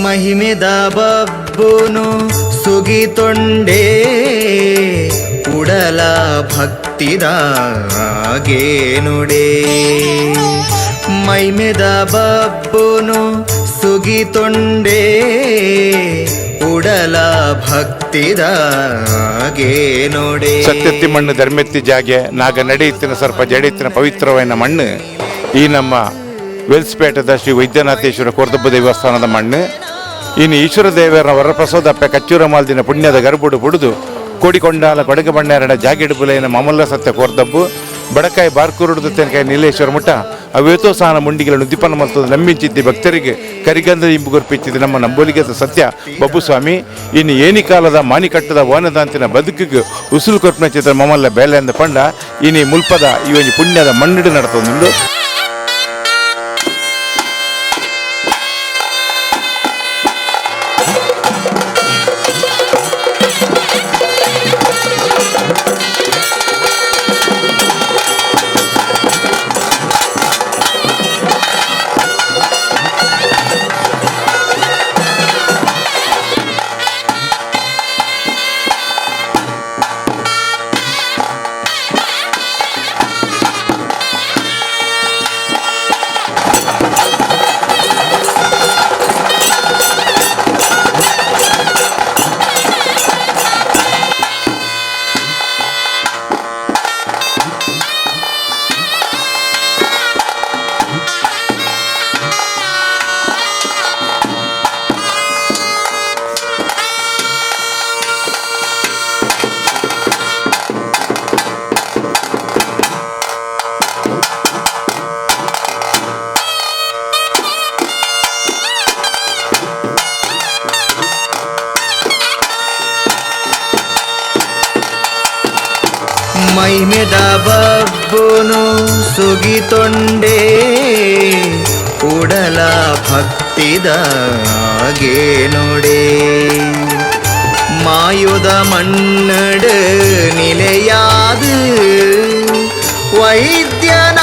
ಮಹಿಮೆದ ಬಬ್ಬುನು ಸುಗಿತೊಂಡೇ ಉಡಲ ಭಕ್ತಿದಾಗೇನುಡೇ ಮೈಮೆದ ಬಬ್ಬುನು ಸುಗಿತೊಂಡೇ ಉಡಲ ಭಕ್ತಿದಾಗೇನುಡೇ ಸತ್ಯತ್ತಿ ಮಣ್ಣು ಧರ್ಮೆತ್ತಿ ಜಾಗೆ ನಾಗ ನಡೆಯುತ್ತಿನ ಸರ್ಪ ಜಡೆಯುತ್ತಿನ ಪವಿತ್ರವಾದ ಮಣ್ಣು ಈ ನಮ್ಮ ವೆಲ್ಸ್ಪೇಟದ ಶ್ರೀ ವೈದ್ಯನಾಥೇಶ್ವರ ಕೋರ್ದಬ್ಬ ದೇವಸ್ಥಾನದ ಮಣ್ಣು ಇನ್ನು ಈಶ್ವರ ದೇವರ ವರಪ್ರಸಾದಪ್ಪ ಕಚ್ಚೂರ ಮಾಲ್ದಿನ ಪುಣ್ಯದ ಗರ್ಭುಡು ಪುಡಿದು ಕೋಡಿಕೊಂಡಾಲ ಕೊಡಗ ಬಣ್ಣೆರಡ ಜಾಗಿಡುಬುಲೈನ ಮಮಲ್ಲ ಸತ್ಯ ಕೋರ್ದಬ್ಬು ಬಡಕಾಯಿ ಬಾರ್ಕೂರುಡು ತೆನಕಾಯಿ ನೀಲೇಶ್ವರ ಮುಟ್ಟ ಅವೇತೋ ಸಾನ ಮುಂಡಿಗಳನ್ನು ದಿಪ್ಪನ ಮಲ್ತದ ನಂಬಿಂಚಿದ್ದಿ ಭಕ್ತರಿಗೆ ಕರಿಗಂಧ ಇಂಬು ಗುರ್ಪಿಚ್ಚಿದ್ದು ನಮ್ಮ ನಂಬೋಲಿಗೆ ಸತ್ಯ ಬಬ್ಬುಸ್ವಾಮಿ ಇನ್ನು ಏನಿ ಕಾಲದ ಮಾನಿಕಟ್ಟದ ಓನದಾಂತಿನ ಬದುಕಿಗೆ ಉಸುಲು ಕೊರ್ಪಿನ ಚಿತ್ರ ಮಮಲ್ಲ ಬೇಲೆ ಅಂದ ಪಂಡ ಇನಿ ಮುಲ್ಪದ ಇವನಿ ಪುಣ್ಯದ ಮಣ್ಣಿಡು ನಡತೊಂದು ಮೈಮೆದ ಬಬ್ಬುನು ಸುಗಿತೊಂಡೇ ಉಡಲ ಭಕ್ತಿದಾಗೇನುಡೇ ಮಾಯುದ ಮಣ್ಣಡು ನಿಲೆಯಾದು ವೈದ್ಯನ